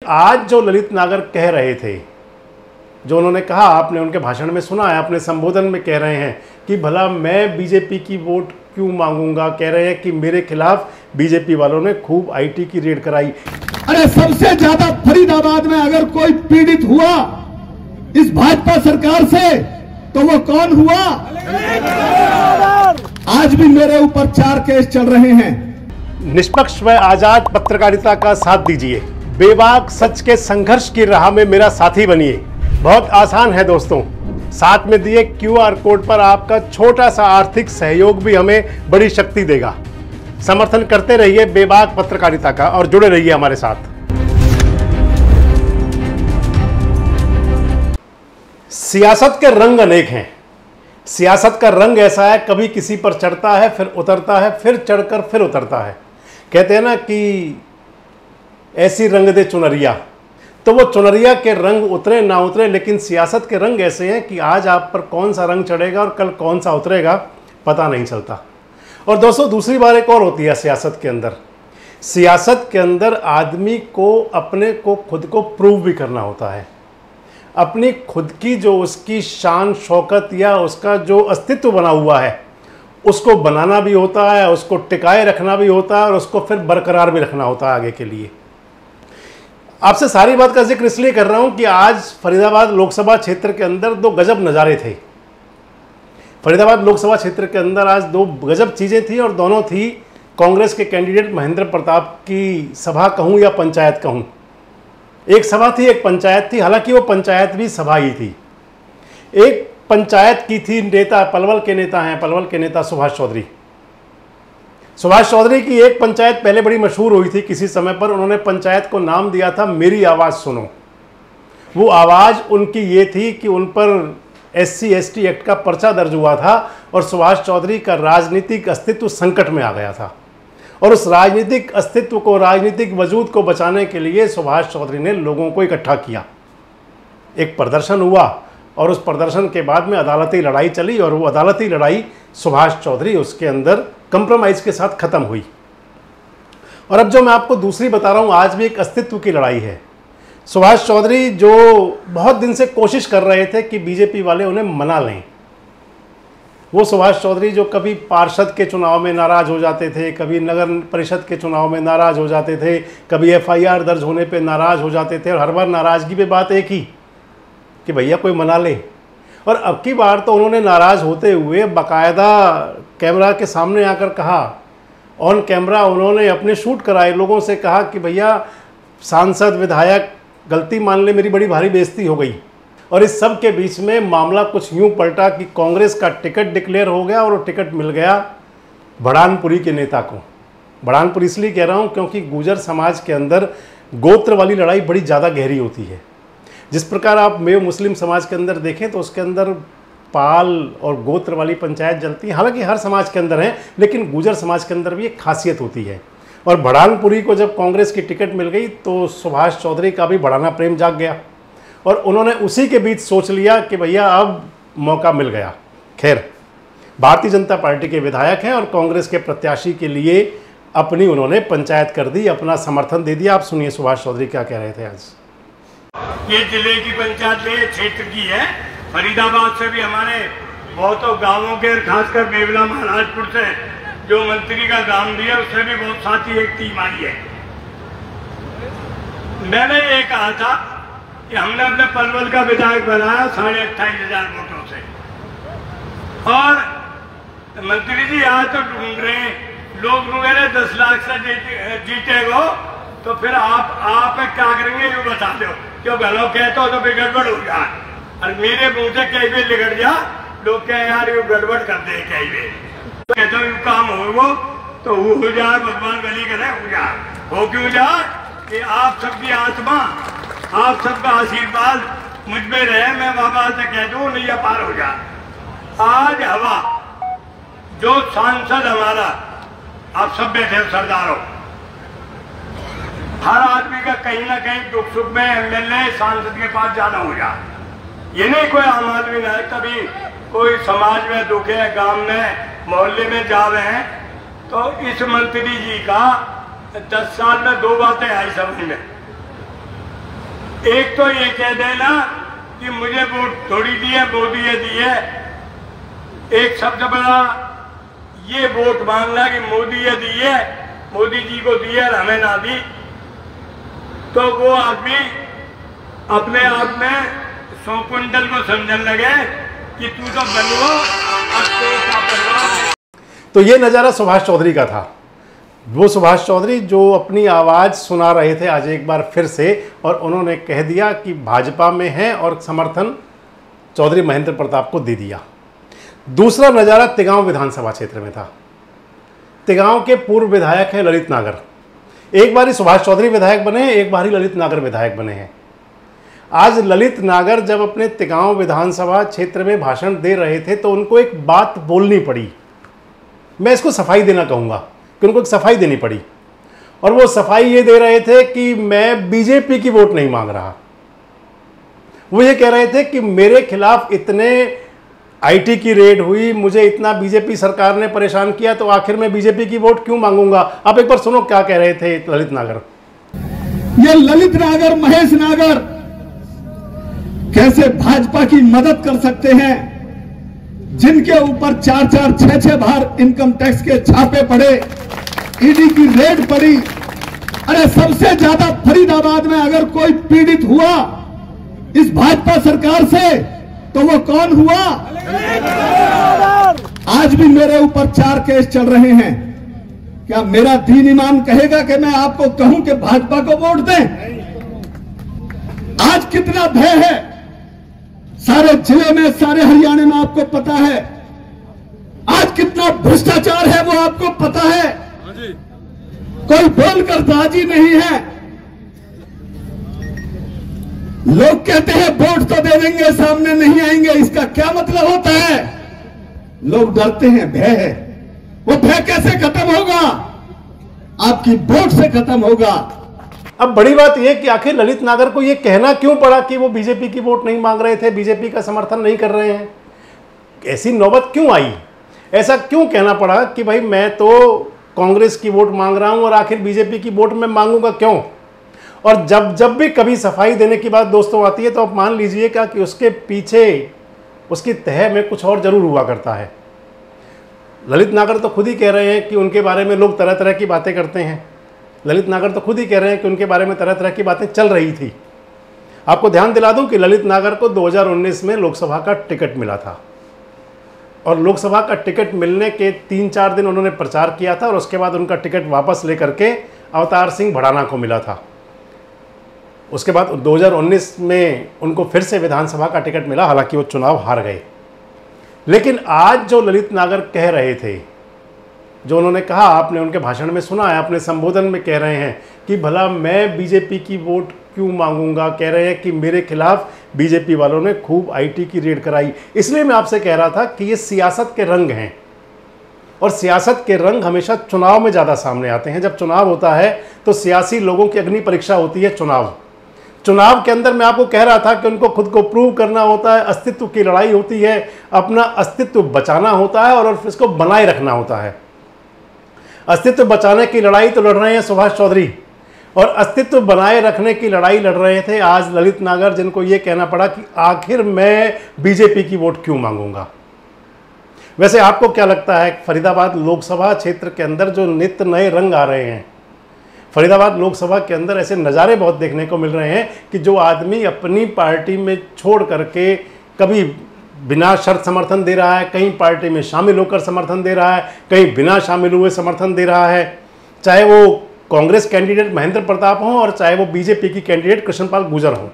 आज जो ललित नागर कह रहे थे, जो उन्होंने कहा, आपने उनके भाषण में सुना है, अपने संबोधन में कह रहे हैं कि भला मैं बीजेपी की वोट क्यों मांगूंगा। कह रहे हैं कि मेरे खिलाफ बीजेपी वालों ने खूब आईटी की रेड कराई। अरे सबसे ज्यादा फरीदाबाद में अगर कोई पीड़ित हुआ इस भाजपा सरकार से तो वो कौन हुआ? आज भी मेरे ऊपर 4 केस चल रहे हैं। निष्पक्ष व आजाद पत्रकारिता का साथ दीजिए, बेबाक सच के संघर्ष की राह में मेरा साथी बनिए। बहुत आसान है दोस्तों, साथ में दिए QR कोड पर आपका छोटा सा आर्थिक सहयोग भी हमें बड़ी शक्ति देगा। समर्थन करते रहिए बेबाक पत्रकारिता का और जुड़े रहिए हमारे साथ। सियासत के रंग अनेक हैं। सियासत का रंग ऐसा है, कभी किसी पर चढ़ता है, फिर उतरता है, फिर चढ़कर फिर उतरता है। कहते हैं ना कि ऐसी रंग दे चुनरिया, तो वो चुनरिया के रंग उतरे ना उतरे, लेकिन सियासत के रंग ऐसे हैं कि आज आप पर कौन सा रंग चढ़ेगा और कल कौन सा उतरेगा पता नहीं चलता। और दोस्तों, दूसरी बात एक और होती है सियासत के अंदर। सियासत के अंदर आदमी को अपने को खुद को प्रूव भी करना होता है। अपनी खुद की जो उसकी शान शौकत या उसका जो अस्तित्व बना हुआ है उसको बनाना भी होता है, उसको टिकाए रखना भी होता है और उसको फिर बरकरार भी रखना होता है आगे के लिए। आपसे सारी बात का जिक्र इसलिए कर रहा हूं कि आज फरीदाबाद लोकसभा क्षेत्र के अंदर 2 गजब नज़ारे थे। फरीदाबाद लोकसभा क्षेत्र के अंदर आज 2 गजब चीज़ें थी और दोनों थी कांग्रेस के कैंडिडेट महेंद्र प्रताप की सभा कहूं या पंचायत कहूं। एक सभा थी, एक पंचायत थी, हालांकि वो पंचायत भी सभा ही थी। एक पंचायत की थी नेता, पलवल के नेता हैं, पलवल के नेता सुभाष चौधरी। सुभाष चौधरी की एक पंचायत पहले बड़ी मशहूर हुई थी किसी समय पर। उन्होंने पंचायत को नाम दिया था मेरी आवाज़ सुनो। वो आवाज़ उनकी ये थी कि उन पर SC ST एक्ट का पर्चा दर्ज हुआ था और सुभाष चौधरी का राजनीतिक अस्तित्व संकट में आ गया था। और उस राजनीतिक अस्तित्व को, राजनीतिक वजूद को बचाने के लिए सुभाष चौधरी ने लोगों को इकट्ठा किया। एक प्रदर्शन हुआ और उस प्रदर्शन के बाद में अदालती लड़ाई चली और वो अदालती लड़ाई सुभाष चौधरी उसके अंदर कंप्रोमाइज़ के साथ ख़त्म हुई। और अब जो मैं आपको दूसरी बता रहा हूँ, आज भी एक अस्तित्व की लड़ाई है। सुभाष चौधरी जो बहुत दिन से कोशिश कर रहे थे कि बीजेपी वाले उन्हें मना लें, वो सुभाष चौधरी जो कभी पार्षद के चुनाव में नाराज़ हो जाते थे, कभी नगर परिषद के चुनाव में नाराज़ हो जाते थे, कभी FIR दर्ज होने पे नाराज़ हो जाते थे और हर बार नाराज़गी पे बात एक ही कि भैया कोई मना ले। और अब की बार तो उन्होंने नाराज़ होते हुए बाकायदा कैमरा के सामने आकर कहा, ऑन कैमरा उन्होंने अपने शूट कराए, लोगों से कहा कि भैया सांसद विधायक गलती मान ले, मेरी बड़ी भारी बेइज्जती हो गई। और इस सब के बीच में मामला कुछ यूँ पलटा कि कांग्रेस का टिकट डिक्लेयर हो गया और वो टिकट मिल गया बढ़ानपुरी के नेता को। बढ़ानपुर इसलिए कह रहा हूँ क्योंकि गुर्जर समाज के अंदर गोत्र वाली लड़ाई बड़ी ज़्यादा गहरी होती है। जिस प्रकार आप मेव मुस्लिम समाज के अंदर देखें तो उसके अंदर पाल और गोत्र वाली पंचायत जलती है, हालांकि हर समाज के अंदर है, लेकिन गुर्जर समाज के अंदर भी एक खासियत होती है। और बढ़ानपुरी को जब कांग्रेस की टिकट मिल गई तो सुभाष चौधरी का भी बढ़ाना प्रेम जाग गया और उन्होंने उसी के बीच सोच लिया कि भैया अब मौका मिल गया। खैर, भारतीय जनता पार्टी के विधायक हैं और कांग्रेस के प्रत्याशी के लिए अपनी उन्होंने पंचायत कर दी, अपना समर्थन दे दिया। आप सुनिए सुभाष चौधरी क्या कह रहे थे आज। ये जिले की पंचायत क्षेत्र की है। फरीदाबाद से भी हमारे बहुतों गांवों के, खासकर बेवला महाराजपुर से जो मंत्री का गांव भी है उससे भी बहुत साथी एक टीम आई है। मैंने ये कहा था कि हमने अपने पलवल का विधायक बनाया 28,500 वोटों से, और मंत्री जी आज तो ढूंढ रहे हैं, लोग ढूंढ रहे 10 लाख से जीतेगा तो फिर आप क्या करेंगे ये बता दो। क्यों गलो कहते हो तो फिर गड़बड़ हो जाए और मेरे मुंह से कई भी लिगड़ जा, लोग कहे यार ये गड़बड़ कर दे, कई भी कहते हो काम हो तो हो जाए, भगवान गली करे हो जाए, हो क्यों जाए कि आप सबकी आत्मा, आप सबका आशीर्वाद मुझ में रहे। मैं बाबा से कह दूं नहीं पार हो जाए। आज हवा जो सांसद हमारा, आप सब बैठे सरदारों, हर आदमी का कहीं ना कहीं दुख सुख में MLA सांसद के पास जाना हो जाए। ये नहीं कोई आम आदमी ना, कभी कोई समाज में दुख है, गांव में मोहल्ले में जा रहे हैं तो इस मंत्री जी का 10 साल में 2 बातें आई समझ में। एक तो ये कह देना कि मुझे वोट थोड़ी दी है, मोदी ने दी है। एक सबसे बड़ा ये वोट मांगना कि मोदी ने दी है, मोदी जी को दी है, हमें ना दी। तो वो आदमी अपने आप में 100 क्विंटल को समझने लगे कि तू तो बनवा और तो का बनवा। तो ये नज़ारा सुभाष चौधरी का था। वो सुभाष चौधरी जो अपनी आवाज़ सुना रहे थे आज एक बार फिर से, और उन्होंने कह दिया कि भाजपा में हैं और समर्थन चौधरी महेंद्र प्रताप को दे दिया। दूसरा नज़ारा तिगांव विधानसभा क्षेत्र में था। तिगांव के पूर्व विधायक हैं ललित नागर। एक बारी सुभाष चौधरी विधायक बने हैं, एक बारी ललित नागर विधायक बने हैं। आज ललित नागर जब अपने तिगांव विधानसभा क्षेत्र में भाषण दे रहे थे तो उनको एक बात बोलनी पड़ी। मैं इसको सफाई देना कहूँगा कि उनको एक सफाई देनी पड़ी, और वो सफाई ये दे रहे थे कि मैं बीजेपी की वोट नहीं मांग रहा। वो ये कह रहे थे कि मेरे खिलाफ इतने आईटी की रेड हुई, मुझे इतना बीजेपी सरकार ने परेशान किया, तो आखिर मैं बीजेपी की वोट क्यों मांगूंगा। आप एक बार सुनो क्या कह रहे थे ललित नागर। ये ललित नागर, महेश नागर कैसे भाजपा की मदद कर सकते हैं, जिनके ऊपर 4-4, 6-6 बार इनकम टैक्स के छापे पड़े, ईडी की रेड पड़ी। अरे सबसे ज्यादा फरीदाबाद में अगर कोई पीड़ित हुआ इस भाजपा सरकार से तो वो कौन हुआ। आज भी मेरे ऊपर 4 केस चल रहे हैं। क्या मेरा दीन ईमान कहेगा कि मैं आपको कहूं कि भाजपा को वोट दें। आज कितना भय है सारे जिले में, सारे हरियाणा में, आपको पता है। आज कितना भ्रष्टाचार है वो आपको पता है। कोई बोलकर राजी नहीं है। लोग कहते हैं वोट तो दे देंगे, सामने नहीं आएंगे। इसका क्या मतलब होता है। लोग डरते हैं, भय है। वो भय कैसे खत्म होगा, आपकी वोट से खत्म होगा। अब बड़ी बात यह कि आखिर ललित नागर को यह कहना क्यों पड़ा कि वो बीजेपी की वोट नहीं मांग रहे थे, बीजेपी का समर्थन नहीं कर रहे हैं। ऐसी नौबत क्यों आई, ऐसा क्यों कहना पड़ा कि भाई मैं तो कांग्रेस की वोट मांग रहा हूं और आखिर बीजेपी की वोट मैं मांगूंगा क्यों। और जब भी कभी सफाई देने की बात दोस्तों आती है तो आप मान लीजिएगा कि उसके पीछे उसकी तह में कुछ और जरूर हुआ करता है। ललित नागर तो खुद ही कह रहे हैं कि उनके बारे में लोग तरह तरह की बातें करते हैं। ललित नागर तो खुद ही कह रहे हैं कि उनके बारे में तरह तरह की बातें चल रही थी। आपको ध्यान दिला दूं कि ललित नागर को 2019 में लोकसभा का टिकट मिला था, और लोकसभा का टिकट मिलने के 3-4 दिन उन्होंने प्रचार किया था, और उसके बाद उनका टिकट वापस लेकर के अवतार सिंह भड़ाना को मिला था। उसके बाद 2019 में उनको फिर से विधानसभा का टिकट मिला, हालांकि वो चुनाव हार गए। लेकिन आज जो ललित नागर कह रहे थे, जो उन्होंने कहा, आपने उनके भाषण में सुना है, अपने संबोधन में कह रहे हैं कि भला मैं बीजेपी की वोट क्यों मांगूंगा। कह रहे हैं कि मेरे खिलाफ बीजेपी वालों ने खूब आईटी की रेड कराई। इसलिए मैं आपसे कह रहा था कि ये सियासत के रंग हैं, और सियासत के रंग हमेशा चुनाव में ज़्यादा सामने आते हैं। जब चुनाव होता है तो सियासी लोगों की अग्नि परीक्षा होती है चुनाव के अंदर। मैं आपको कह रहा था कि उनको खुद को प्रूव करना होता है, अस्तित्व की लड़ाई होती है, अपना अस्तित्व बचाना होता है और इसको बनाए रखना होता है। अस्तित्व बचाने की लड़ाई तो लड़ रहे हैं सुभाष चौधरी, और अस्तित्व बनाए रखने की लड़ाई लड़ रहे थे आज ललित नागर, जिनको ये कहना पड़ा कि आखिर मैं बीजेपी की वोट क्यों मांगूंगा। वैसे आपको क्या लगता है, फरीदाबाद लोकसभा क्षेत्र के अंदर जो नित्य नए रंग आ रहे हैं, फरीदाबाद लोकसभा के अंदर ऐसे नज़ारे बहुत देखने को मिल रहे हैं कि जो आदमी अपनी पार्टी में छोड़ करके कभी बिना शर्त समर्थन दे रहा है, कहीं पार्टी में शामिल होकर समर्थन दे रहा है, कहीं बिना शामिल हुए समर्थन दे रहा है, चाहे वो कांग्रेस कैंडिडेट महेंद्र प्रताप हों और चाहे वो बीजेपी की कैंडिडेट कृष्णपाल गुर्जर हों।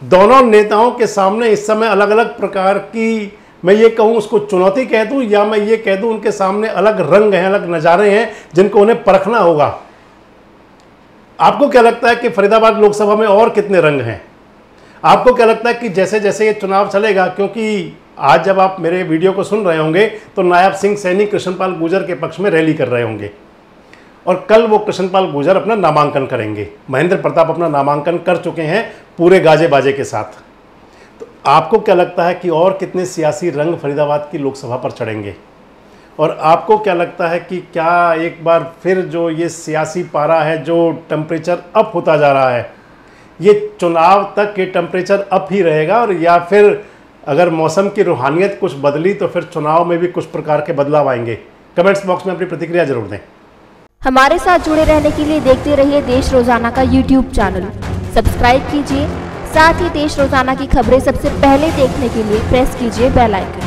दोनों नेताओं के सामने इस समय अलग अलग प्रकार की, मैं ये कहूँ उसको चुनौती कह दूँ या मैं ये कह दूँ उनके सामने अलग रंग हैं, अलग नज़ारे हैं जिनको उन्हें परखना होगा। आपको क्या लगता है कि फरीदाबाद लोकसभा में और कितने रंग हैं? आपको क्या लगता है कि जैसे जैसे ये चुनाव चलेगा, क्योंकि आज जब आप मेरे वीडियो को सुन रहे होंगे तो नायब सिंह सैनी कृष्णपाल गुर्जर के पक्ष में रैली कर रहे होंगे, और कल वो कृष्णपाल गुर्जर अपना नामांकन करेंगे। महेंद्र प्रताप अपना नामांकन कर चुके हैं पूरे गाजे बाजे के साथ। तो आपको क्या लगता है कि और कितने सियासी रंग फरीदाबाद की लोकसभा पर चढ़ेंगे? और आपको क्या लगता है कि क्या एक बार फिर जो ये सियासी पारा है, जो टेम्परेचर अप होता जा रहा है, ये चुनाव तक ये टेम्परेचर अप ही रहेगा, और या फिर अगर मौसम की रूहानियत कुछ बदली तो फिर चुनाव में भी कुछ प्रकार के बदलाव आएंगे? कमेंट्स बॉक्स में अपनी प्रतिक्रिया जरूर दें। हमारे साथ जुड़े रहने के लिए देखते रहिए देश रोजाना का YouTube चैनल, सब्सक्राइब कीजिए। साथ ही देश रोजाना की खबरें सबसे पहले देखने के लिए प्रेस कीजिए बेल आइकन।